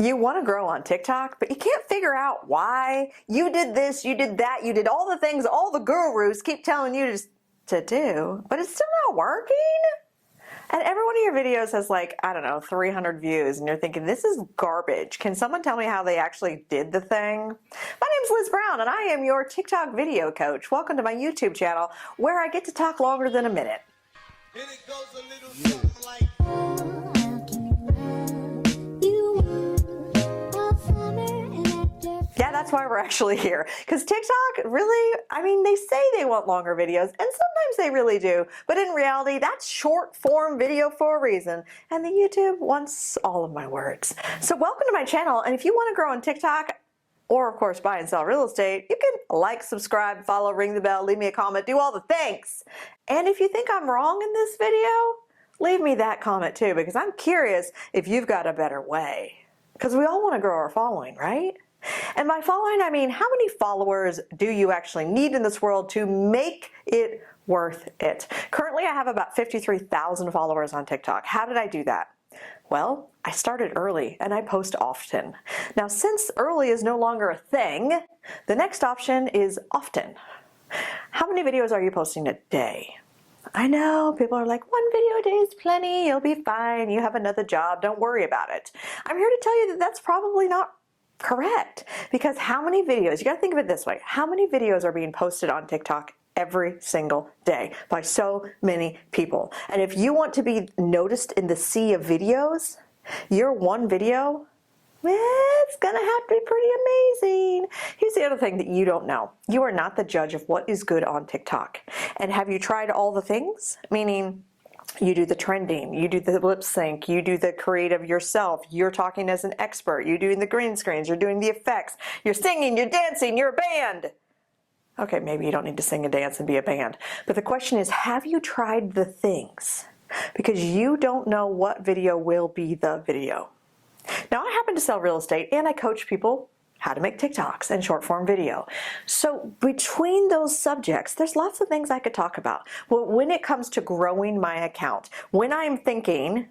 You want to grow on TikTok, but you can't figure out why. You did this, you did that, you did all the things all the gurus keep telling you to do, but it's still not working. And every one of your videos has like, I don't know, 300 views, and you're thinking, this is garbage. Can someone tell me how they actually did the thing? My name's Liz Brown, and I am your TikTok video coach. Welcome to my YouTube channel, where I get to talk longer than a minute. And it goes a little something like... Yeah, that's why we're actually here. Because TikTok really, they say they want longer videos, and sometimes they really do. But in reality, that's short form video for a reason. And the YouTube wants all of my words. So welcome to my channel. And if you want to grow on TikTok, or of course buy and sell real estate, you can like, subscribe, follow, ring the bell, leave me a comment, do all the things. And if you think I'm wrong in this video, leave me that comment too, because I'm curious if you've got a better way. Because we all want to grow our following, right? And by following, I mean, how many followers do you actually need in this world to make it worth it? Currently, I have about 53,000 followers on TikTok. How did I do that? Well, I started early and I post often. Now, since early is no longer a thing, the next option is often. How many videos are you posting a day? I know people are like, 1 video a day is plenty, you'll be fine, you have another job, don't worry about it. I'm here to tell you that that's probably not correct, because how many videos, you got to think of it this way, how many videos are being posted on TikTok every single day by so many people? And if you want to be noticed in the sea of videos, your one video, it's gonna have to be pretty amazing. Here's the other thing that you don't know. You are not the judge of what is good on TikTok. And have you tried all the things? Meaning, you do the trending, you do the lip sync, you do the creative yourself, you're talking as an expert, you're doing the green screens, you're doing the effects, you're singing, you're dancing, you're a band. Okay, maybe you don't need to sing and dance and be a band. But the question is, have you tried the things? Because you don't know what video will be the video. Now, I happen to sell real estate and I coach people how to make TikToks and short form video. So between those subjects, there's lots of things I could talk about. Well, when it comes to growing my account, when I'm thinking,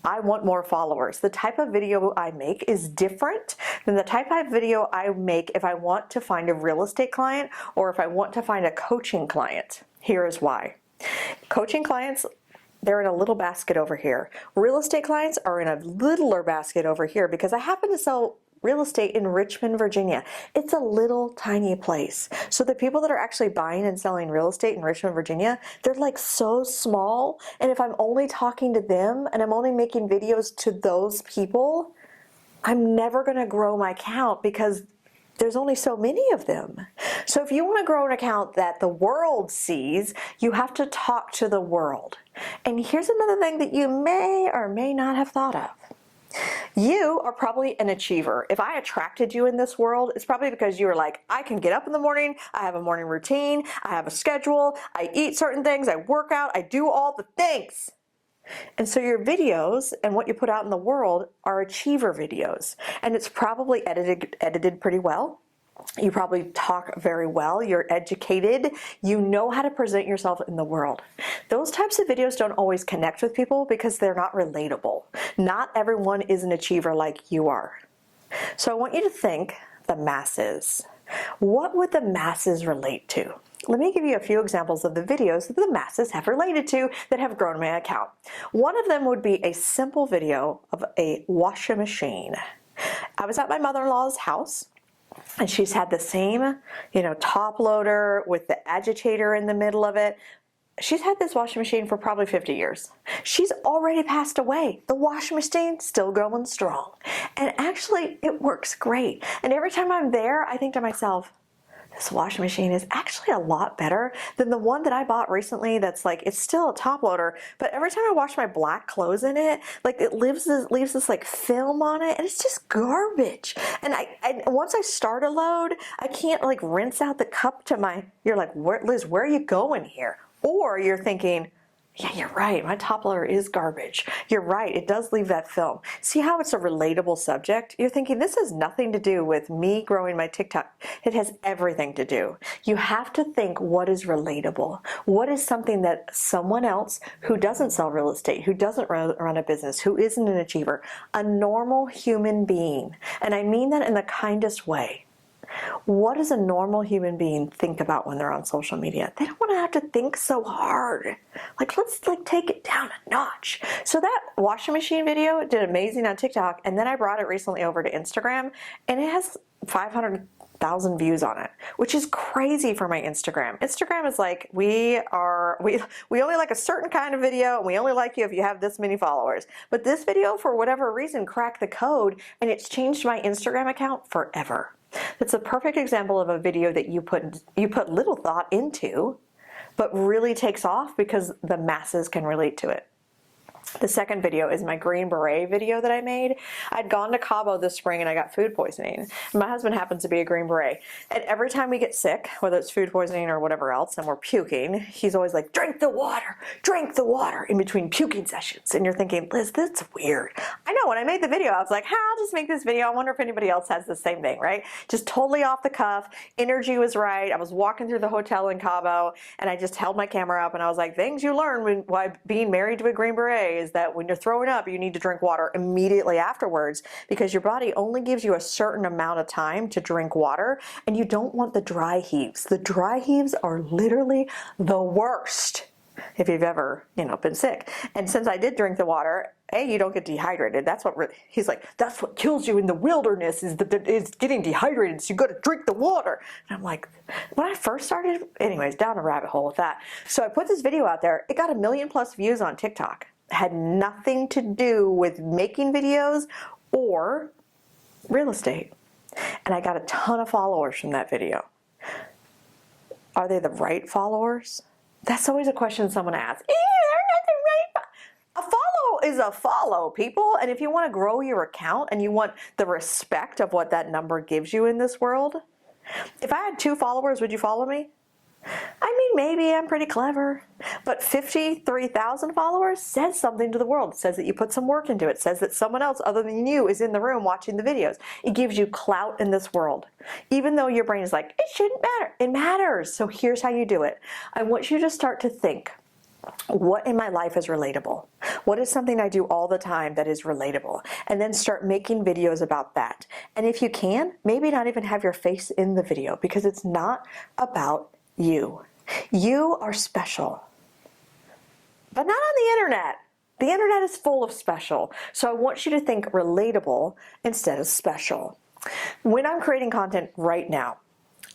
I want more followers, the type of video I make is different than the type of video I make if I want to find a real estate client or if I want to find a coaching client. Here is why. Coaching clients, they're in a little basket over here. Real estate clients are in a littler basket over here because I happen to sell real estate in Richmond, Virginia. It's a little tiny place. So the people that are actually buying and selling real estate in Richmond, Virginia, they're like so small. And if I'm only talking to them and I'm only making videos to those people, I'm never gonna grow my account because there's only so many of them. So if you want to grow an account that the world sees, you have to talk to the world. And here's another thing that you may or may not have thought of. You are probably an achiever. If I attracted you in this world, it's probably because you were like, I can get up in the morning, I have a morning routine, I have a schedule, I eat certain things, I work out, I do all the things. And so your videos and what you put out in the world are achiever videos. And it's probably edited pretty well. You probably talk very well, you're educated, you know how to present yourself in the world. Those types of videos don't always connect with people because they're not relatable. Not everyone is an achiever like you are. So I want you to think the masses. What would the masses relate to? Let me give you a few examples of the videos that the masses have related to that have grown my account. One of them would be a simple video of a washing machine. I was at my mother-in-law's house, and she's had the same, top loader with the agitator in the middle of it. She's had this washing machine for probably 50 years. She's already passed away. The washing machine's still going strong. And actually, it works great. And every time I'm there, I think to myself, this washing machine is actually a lot better than the one that I bought recently that's like, it's still a top loader, but every time I wash my black clothes in it, like it leaves this like film on it, and it's just garbage. And I once I start a load, I can't like rinse out the cup to you're like, Liz, where are you going here? Or you're thinking, Yeah, you're right. My top layer is garbage. You're right. It does leave that film. See how it's a relatable subject? You're thinking this has nothing to do with me growing my TikTok. It has everything to do. You have to think what is relatable. What is something that someone else who doesn't sell real estate, who doesn't run a business, who isn't an achiever, a normal human being, and I mean that in the kindest way. What does a normal human being think about when they're on social media? They don't want to have to think so hard. Let's take it down a notch. So that washing machine video did amazing on TikTok, and then I brought it recently over to Instagram, and it has 500,000 views on it, which is crazy for my Instagram. Instagram is like, we only like a certain kind of video, and we only like you if you have this many followers. But this video, for whatever reason, cracked the code, and it's changed my Instagram account forever. It's a perfect example of a video that you put little thought into, but really takes off because the masses can relate to it. The second video is my Green Beret video that I made. I'd gone to Cabo this spring and I got food poisoning. My husband happens to be a Green Beret. And every time we get sick, whether it's food poisoning or whatever else, and we're puking, he's always like, drink the water in between puking sessions. And you're thinking, Liz, that's weird. I know, when I made the video, I was like, I'll just make this video. I wonder if anybody else has the same thing, right? Just totally off the cuff. Energy was right. I was walking through the hotel in Cabo and I just held my camera up and I was like, things you learn while being married to a Green Beret is that when you're throwing up, you need to drink water immediately afterwards because your body only gives you a certain amount of time to drink water, and you don't want the dry heaves. The dry heaves are literally the worst if you've ever, been sick. And since I did drink the water, you don't get dehydrated. That's what he's like, that's what kills you in the wilderness is getting dehydrated, so you got to drink the water. And I'm like, when I first started, anyways, down a rabbit hole with that. So I put this video out there. It got 1 million+ views on TikTok. Had nothing to do with making videos or real estate. And I got a ton of followers from that video. Are they the right followers? That's always a question someone asks. They're not the right. A follow is a follow, people. And if you want to grow your account and you want the respect of what that number gives you in this world, if I had 2 followers, would you follow me? I mean, maybe I'm pretty clever, but 53,000 followers says something to the world. It says that you put some work into it. It says that someone else other than you is in the room watching the videos. It gives you clout in this world. Even though your brain is like, it shouldn't matter. It matters. So here's how you do it. I want you to start to think, what in my life is relatable? What is something I do all the time that is relatable? And then start making videos about that. And if you can, maybe not even have your face in the video because it's not about you. You are special, but not on the internet. The internet is full of special. So I want you to think relatable instead of special. When I'm creating content right now,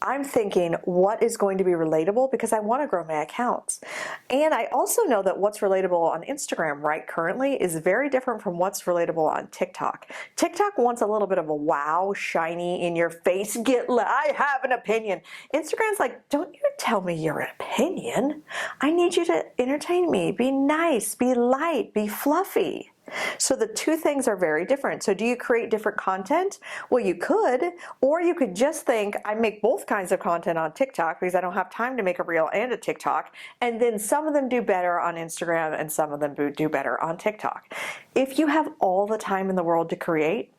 I'm thinking what is going to be relatable because I want to grow my accounts. And I also know that what's relatable on Instagram right currently is very different from what's relatable on TikTok. TikTok wants a little bit of a wow, shiny, in your face, I have an opinion. Instagram's like, don't you tell me your opinion. I need you to entertain me, be nice, be light, be fluffy. So the two things are very different. So do you create different content? Well, you could, or you could just think, I make both kinds of content on TikTok because I don't have time to make a reel and a TikTok. And then some of them do better on Instagram and some of them do better on TikTok. If you have all the time in the world to create,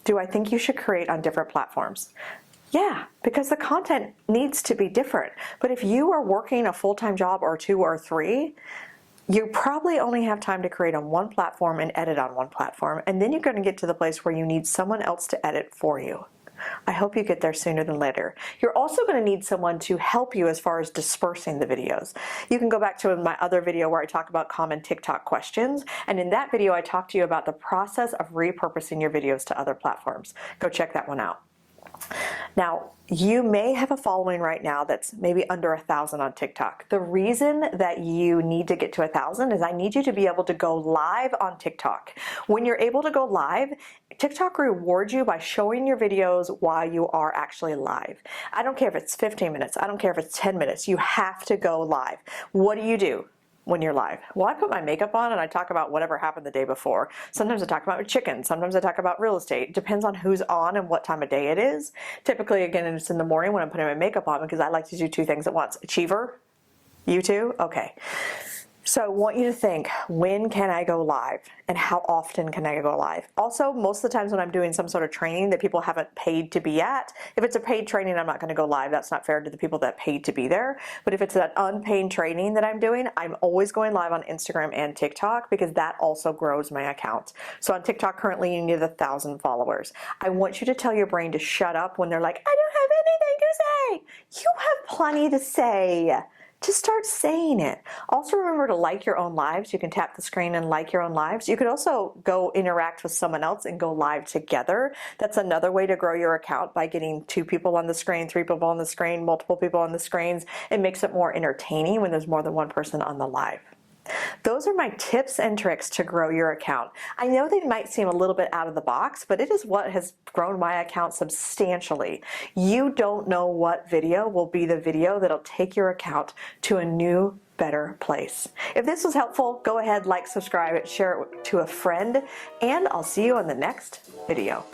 do I think you should create on different platforms? Yeah, because the content needs to be different. But if you are working a full-time job or 2 or 3, you probably only have time to create on one platform and edit on one platform, and then you're going to get to the place where you need someone else to edit for you. I hope you get there sooner than later. You're also going to need someone to help you as far as dispersing the videos. You can go back to my other video where I talk about common TikTok questions, and in that video I talk to you about the process of repurposing your videos to other platforms. Go check that one out. Now, you may have a following right now that's maybe under 1,000 on TikTok. The reason that you need to get to 1,000 is I need you to be able to go live on TikTok. When you're able to go live, TikTok rewards you by showing your videos while you are actually live. I don't care if it's 15 minutes. I don't care if it's 10 minutes. You have to go live. What do? When you're live? Well, I put my makeup on and I talk about whatever happened the day before. Sometimes I talk about chicken. Sometimes I talk about real estate. It depends on who's on and what time of day it is. Typically, again, it's in the morning when I'm putting my makeup on because I like to do 2 things at once. Achiever? You too? Okay. So I want you to think, when can I go live and how often can I go live? Also, most of the times when I'm doing some sort of training that people haven't paid to be at, if it's a paid training, I'm not going to go live. That's not fair to the people that paid to be there. But if it's that unpaid training that I'm doing, I'm always going live on Instagram and TikTok because that also grows my account. So on TikTok currently you need 1,000 followers. I want you to tell your brain to shut up when they're like, I don't have anything to say. You have plenty to say. Just start saying it. Also remember to like your own lives. You can tap the screen and like your own lives. You could also go interact with someone else and go live together. That's another way to grow your account, by getting 2 people on the screen, 3 people on the screen, multiple people on the screens. It makes it more entertaining when there's more than one person on the live. Those are my tips and tricks to grow your account. I know they might seem a little bit out of the box, but it is what has grown my account substantially. You don't know what video will be the video that'll take your account to a new, better place. If this was helpful, go ahead, like, subscribe, share it to a friend, and I'll see you on the next video.